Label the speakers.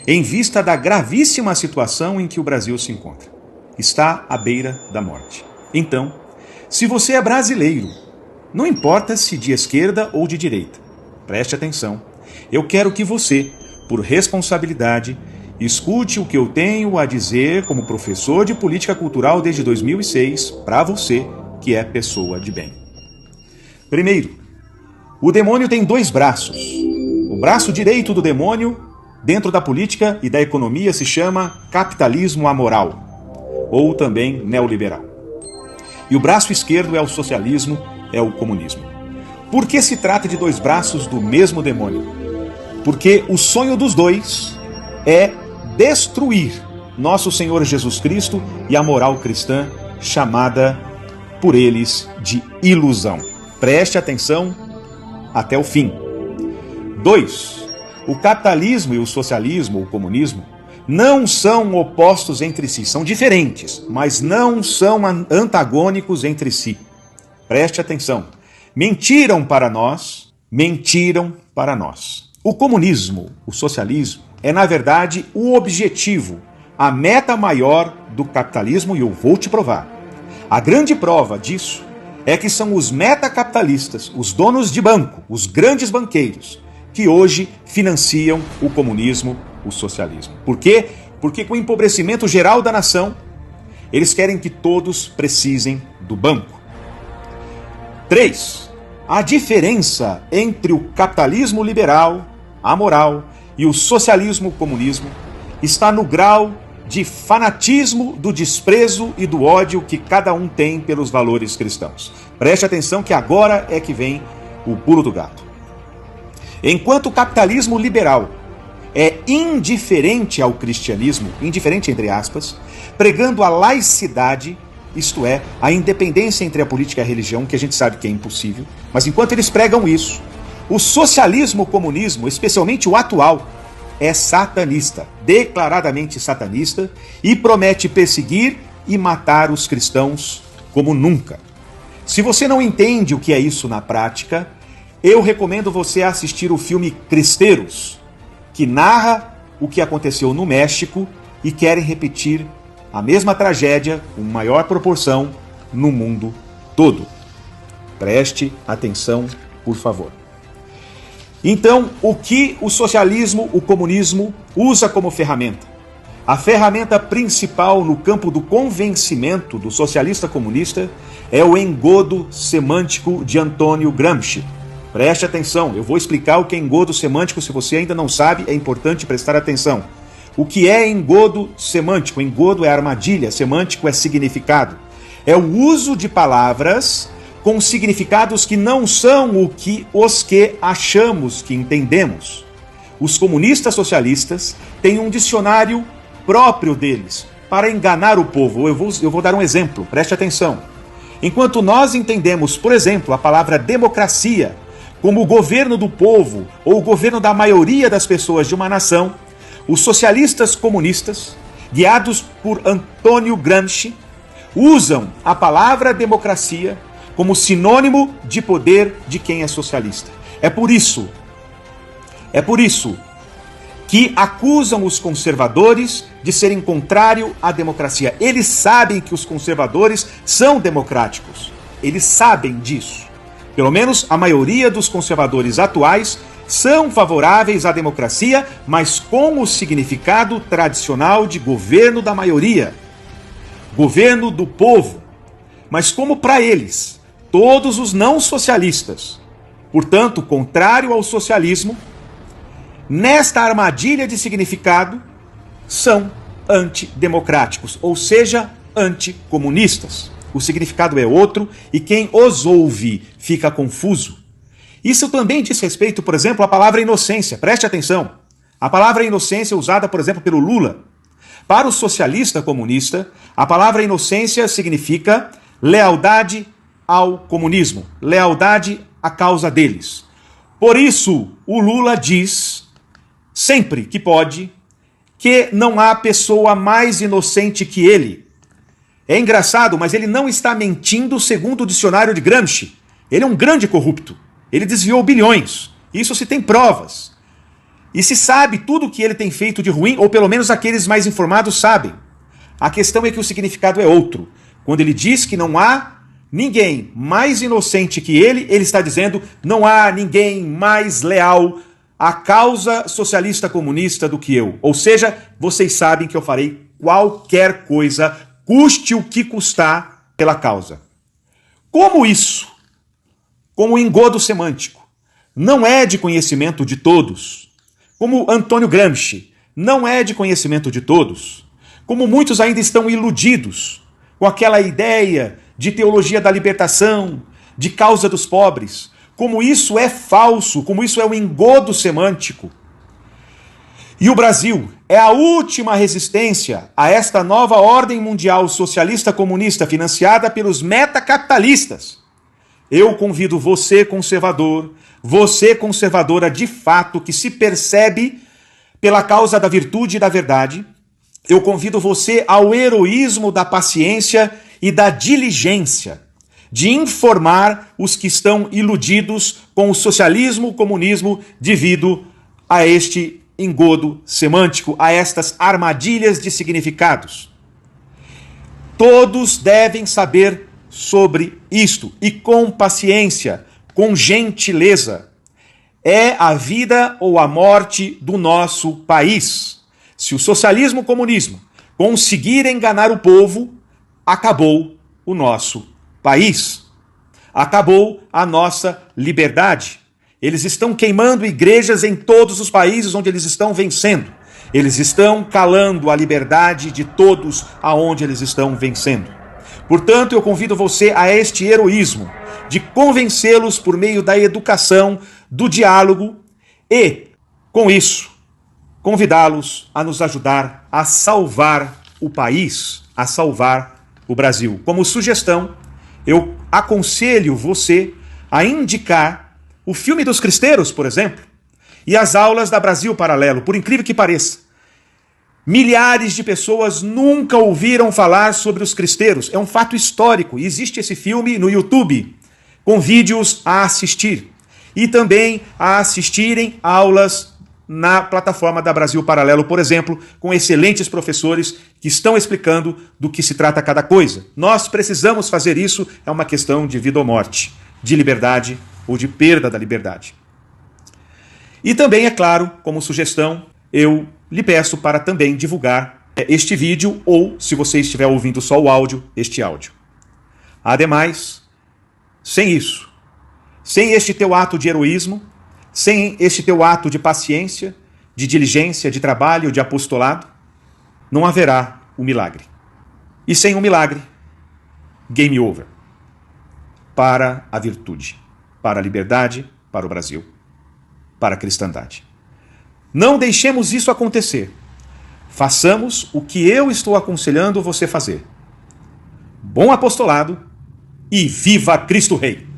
Speaker 1: em vista da gravíssima situação em que o Brasil se encontra. Está à beira da morte. Então, se você é brasileiro, não importa se de esquerda ou de direita, preste atenção. Eu quero que você, por responsabilidade, escute o que eu tenho a dizer como professor de política cultural desde 2006 para você que é pessoa de bem. Primeiro, o demônio tem dois braços. O braço direito do demônio, dentro da política e da economia, se chama capitalismo amoral, ou também neoliberal. E o braço esquerdo é o socialismo, é o comunismo. Por que se trata de dois braços do mesmo demônio? Porque o sonho dos dois é destruir nosso Senhor Jesus Cristo e a moral cristã, chamada por eles de ilusão. Preste atenção até o fim. 2. O capitalismo e o socialismo, o comunismo, não são opostos entre si, são diferentes, mas não são antagônicos entre si. Preste atenção. Mentiram para nós. O comunismo, o socialismo, é na verdade o objetivo, a meta maior do capitalismo, e eu vou te provar. A grande prova disso é que são os metacapitalistas, os donos de banco, os grandes banqueiros, que hoje financiam o comunismo, o socialismo. Por quê? Porque com o empobrecimento geral da nação, eles querem que todos precisem do banco. 3. A diferença entre o capitalismo liberal, amoral, e o socialismo, o comunismo, está no grau de fanatismo, do desprezo e do ódio que cada um tem pelos valores cristãos. Preste atenção que agora é que vem o pulo do gato. Enquanto o capitalismo liberal é indiferente ao cristianismo, indiferente entre aspas, pregando a laicidade, isto é, a independência entre a política e a religião, que a gente sabe que é impossível, mas enquanto eles pregam isso, o socialismo, o comunismo, especialmente o atual, é satanista, declaradamente satanista, e promete perseguir e matar os cristãos como nunca. Se você não entende o que é isso na prática, eu recomendo você assistir o filme Cristeiros, que narra o que aconteceu no México e querem repetir a mesma tragédia com maior proporção no mundo todo. Preste atenção, por favor. Então, o que o socialismo, o comunismo usa como ferramenta? A ferramenta principal no campo do convencimento do socialista comunista é o engodo semântico de Antônio Gramsci. Preste atenção, eu vou explicar o que é engodo semântico, se você ainda não sabe, é importante prestar atenção. O que é engodo semântico? Engodo é armadilha, semântico é significado. É o uso de palavras com significados que não são os que achamos que entendemos. Os comunistas socialistas têm um dicionário próprio deles para enganar o povo. Eu vou dar um exemplo, preste atenção. Enquanto nós entendemos, por exemplo, a palavra democracia como o governo do povo ou o governo da maioria das pessoas de uma nação, os socialistas comunistas, guiados por Antônio Gramsci, usam a palavra democracia como sinônimo de poder de quem é socialista. É por isso que acusam os conservadores de serem contrário à democracia. Eles sabem que os conservadores são democráticos. Eles sabem disso. Pelo menos a maioria dos conservadores atuais são favoráveis à democracia, mas com o significado tradicional de governo da maioria, governo do povo. Mas como para eles, todos os não socialistas, portanto, contrário ao socialismo, nesta armadilha de significado, são antidemocráticos, ou seja, anticomunistas. O significado é outro e quem os ouve fica confuso. Isso também diz respeito, por exemplo, à palavra inocência. Preste atenção. A palavra inocência usada, por exemplo, pelo Lula. Para o socialista comunista, a palavra inocência significa lealdade ao comunismo, lealdade à causa deles. Por isso, o Lula diz, sempre que pode, que não há pessoa mais inocente que ele. É engraçado, mas ele não está mentindo segundo o dicionário de Gramsci. Ele é um grande corrupto. Ele desviou bilhões. Isso se tem provas. E se sabe tudo o que ele tem feito de ruim, ou pelo menos aqueles mais informados sabem. A questão é que o significado é outro. Quando ele diz que não há ninguém mais inocente que ele está dizendo não há ninguém mais leal à causa socialista comunista do que eu. Ou seja, vocês sabem que eu farei qualquer coisa, custe o que custar, pela causa. Como isso, como engodo semântico, não é de conhecimento de todos, como Antônio Gramsci não é de conhecimento de todos, como muitos ainda estão iludidos com aquela ideia de teologia da libertação, de causa dos pobres, como isso é falso, como isso é um engodo semântico. E o Brasil é a última resistência a esta nova ordem mundial socialista comunista financiada pelos metacapitalistas. Eu convido você, conservadora de fato, que se percebe pela causa da virtude e da verdade, eu convido você ao heroísmo da paciência e da diligência, de informar os que estão iludidos com o socialismo, o comunismo, devido a este engodo semântico, a estas armadilhas de significados. Todos devem saber sobre isto, e com paciência, com gentileza. É a vida ou a morte do nosso país. Se o socialismo e o comunismo conseguirem enganar o povo, acabou o nosso país. Acabou a nossa liberdade. Eles estão queimando igrejas em todos os países onde eles estão vencendo. Eles estão calando a liberdade de todos aonde eles estão vencendo. Portanto, eu convido você a este heroísmo de convencê-los por meio da educação, do diálogo e, com isso, convidá-los a nos ajudar a salvar o país, a salvar o Brasil. Como sugestão, eu aconselho você a indicar o filme dos Cristeiros, por exemplo, e as aulas da Brasil Paralelo, por incrível que pareça. Milhares de pessoas nunca ouviram falar sobre os Cristeiros. É um fato histórico. Existe esse filme no YouTube, com vídeos a assistir. E também a assistirem aulas na plataforma da Brasil Paralelo, por exemplo, com excelentes professores que estão explicando do que se trata cada coisa. Nós precisamos fazer isso, é uma questão de vida ou morte, de liberdade ou de perda da liberdade. E também, é claro, como sugestão, eu lhe peço para também divulgar este vídeo ou, se você estiver ouvindo só o áudio, este áudio. Ademais, sem isso, sem este teu ato de heroísmo, sem este teu ato de paciência, de diligência, de trabalho, de apostolado, não haverá o milagre. E sem o milagre, game over. Para a virtude, para a liberdade, para o Brasil, para a cristandade. Não deixemos isso acontecer. Façamos o que eu estou aconselhando você fazer. Bom apostolado e viva Cristo Rei!